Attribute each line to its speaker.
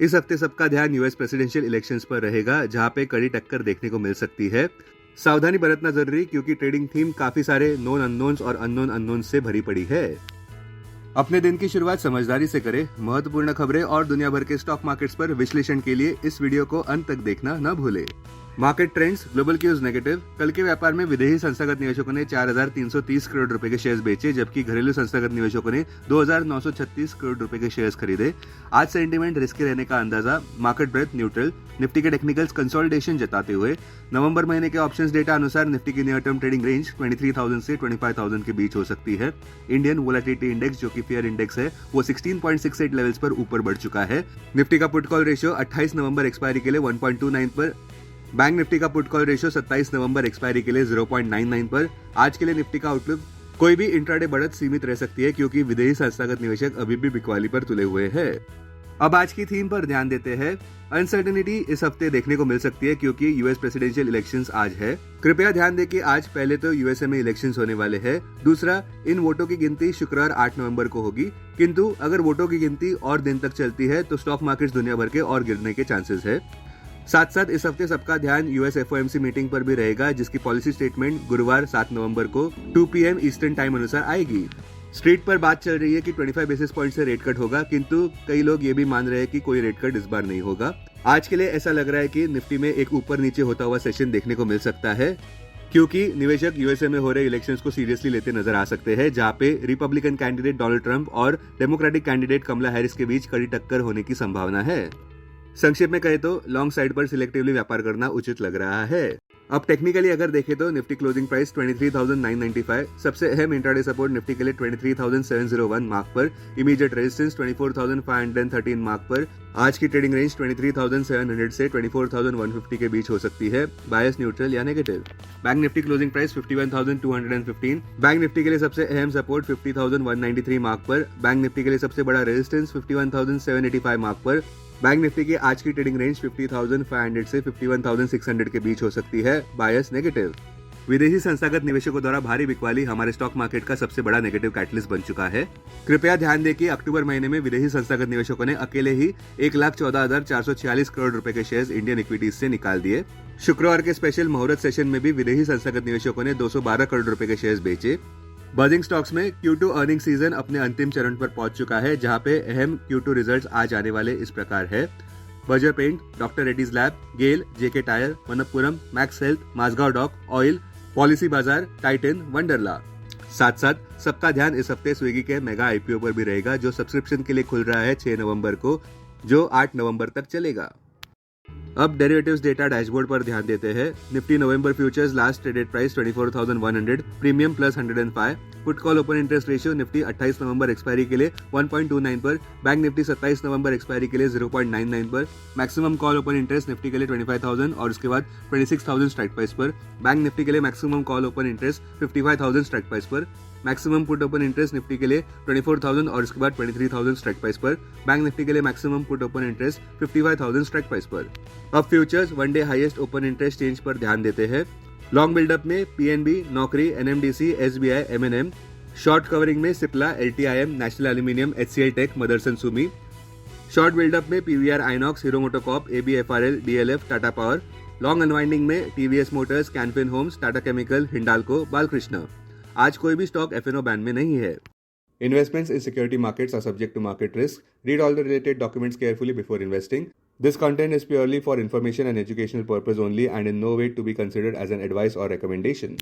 Speaker 1: इस हफ्ते सबका ध्यान यूएस प्रेसिडेंशियल इलेक्शंस पर रहेगा, जहां पे कड़ी टक्कर देखने को मिल सकती है। सावधानी बरतना जरूरी, क्योंकि ट्रेडिंग थीम काफी सारे नोन अननोन्स और अननोन अननोन्स से भरी पड़ी है। अपने दिन की शुरुआत समझदारी से करें। महत्वपूर्ण खबरें और दुनिया भर के स्टॉक मार्केट्स पर विश्लेषण के लिए इस वीडियो को अंत तक देखना न भूलें। Market trends, global cues negative. कल के व्यापार में विदेशी संस्थागत निवेशकों ने 4,330 करोड़ रुपए के शेयर्स बेचे, जबकि घरेलू संस्थागत निवेशकों ने 2,936 करोड़ रुपए के शेयर्स खरीदे। आज सेंटीमेंट रिस्की रहने का अंदाजा। Market breadth neutral. निफ्टी के टेक्निकल्स कंसोलिडेशन जताते हुए नवंबर महीने के ऑप्शंस डेटा अनुसार निफ्टी की नियर टर्म ट्रेडिंग रेंज 23,000 से 25,000 के बीच हो सकती है। इंडियन वोलेटिलिटी इंडेक्स, जो कि फेयर इंडेक्स है, वो 16.68 लेवल्स पर ऊपर बढ़ चुका है। निफ्टी का put call ratio 28 November expiry के लिए 1.29 पर। बैंक निफ्टी का पुट कॉल रेशियो 27 नवंबर एक्सपायरी के लिए 0.99 पर। आज के लिए निफ्टी का आउटलुक। कोई भी इंट्राडे बढ़त सीमित रह सकती है, क्योंकि विदेशी संस्थागत निवेशक अभी भी बिकवाली पर तुले हुए हैं। अब आज की थीम पर ध्यान देते हैं। अनसर्टेनिटी इस हफ्ते देखने को मिल सकती है, क्योंकि यूएस प्रेसिडेंशियल इलेक्शंस आज है। कृपया ध्यान दें कि आज पहले तो यूएसए में इलेक्शंस होने वाले हैं। दूसरा, इन वोटों की गिनती शुक्रवार 8 नवंबर को होगी। किंतु अगर वोटों की गिनती और दिन तक चलती है तो स्टॉक मार्केट्स दुनिया भर के और गिरने के चांसेस है। साथ साथ इस हफ्ते सबका ध्यान यूएस एफओएमसी मीटिंग पर भी रहेगा, जिसकी पॉलिसी स्टेटमेंट गुरुवार 7 नवंबर को 2 PM ईस्टर्न टाइम अनुसार आएगी। स्ट्रीट पर बात चल रही है कि 25 बेसिस पॉइंट से रेट कट होगा, किंतु कई लोग ये भी मान रहे हैं कि कोई रेट कट इस बार नहीं होगा। आज के लिए ऐसा लग रहा है कि निफ्टी में एक ऊपर नीचे होता हुआ सेशन देखने को मिल सकता है, क्योंकि निवेशक यूएसए में हो रहे इलेक्शंस को सीरियसली लेते नजर आ सकते हैं, जहां पे रिपब्लिकन कैंडिडेट डोनाल्ड ट्रंप और डेमोक्रेटिक कैंडिडेट कमला हैरिस के बीच कड़ी टक्कर होने की संभावना है। संक्षेप में कहे तो लॉन्ग साइड पर सिलेक्टिवली व्यापार करना उचित लग रहा है। अब टेक्निकली अगर देखें तो निफ्टी क्लोजिंग प्राइस 23,995, सबसे अहम इंट्राडे सपोर्ट निफ्टी के लिए 23,701 मार्क पर, इमीडिएट रेजिस्टेंस 24,513 मार्क पर। आज की ट्रेडिंग रेंज 23,700 से 24,150 के बीच हो सकती है। बायस न्यूट्रल या negative. Bank Nifty closing price 51,215, bank Nifty के लिए सबसे अहम सपोर्ट 50,193 मार्क पर, बैंक निफ्टी के लिए सबसे बड़ा रेजिस्टेंस 51,785 मार्क पर। बैंक निफ्टी की आज की ट्रेडिंग रेंज 50,500 से 51,600 के बीच हो सकती है। बायस नेगेटिव। विदेशी संस्थागत निवेशकों द्वारा भारी बिकवाली हमारे स्टॉक मार्केट का सबसे बड़ा नेगेटिव कैटलिस्ट बन चुका है। कृपया ध्यान दें कि अक्टूबर महीने में विदेशी संस्थागत निवेशकों ने अकेले ही 1,14,446 करोड़ रुपए के शेयर्स इंडियन इक्विटीज से निकाल दिए। शुक्रवार के स्पेशल मुहूर्त सेशन में भी विदेशी संस्थागत निवेशकों ने 212 करोड़ रुपए के शेयर्स बेचे। बर्जिंग स्टॉक्स में Q2 अर्निंग सीजन अपने अंतिम चरण पर पहुंच चुका है, जहां पे अहम Q2 रिजल्ट्स आज आने वाले इस प्रकार है। Berger paint, doctor Reddy's lab, GAIL, JK tyre, Manappuram, max health, Mazagon dock, oil, policy bazaar, Titan, Wonderla. साथ साथ सबका ध्यान इस हफ्ते स्विगी के मेगा आईपीओ पर भी रहेगा, जो सब्सक्रिप्शन के लिए खुल रहा है 6 नवंबर को, जो 8 नवंबर तक चलेगा। अब डेरिवेटिव्स डेटा डैशबोर्ड पर ध्यान देते हैं। Nifty November futures last traded price 24,100, premium plus 105। Put call open interest ratio Nifty 28 November expiry के लिए 1.29 पर, बैंक निफ्टी 27 नवंबर एक्सपायरी के लिए 0.99 पर। Maximum call open interest Nifty के लिए 25,000 और उसके बाद 26,000 स्ट्राइक प्राइस पर। बैंक निफ्टी के लिए maximum call open interest 55,000 strike price पर। Maximum put open interest Nifty के लिए 24,000 और इसके बाद 23,000 स्ट्राइक प्राइस पर। बैंक निफ्टी के लिए maximum put open interest 55,000 strike price पर। अब futures one day highest open interest change पर ध्यान देते हैं। लॉन्ग बिल्डअप में PNB, Naukri, NMDC, SBI, MNM. Short covering में Cipla, LTIM, national aluminium, HCL tech, Motherson Sumi. Short buildup में PVR, INOX, hero MotoCorp, ABFRL, DLF, Tata power. Long unwinding में TVS motors, Canfin homes, Tata chemical, Hindalco, Balkrishna. आज कोई भी स्टॉक एफएनओ बैन में नहीं है। Investments in security markets are subject to market risk. Read all the related documents carefully before investing. This content is purely for information and educational purpose only and in no way to be considered as an advice or recommendation.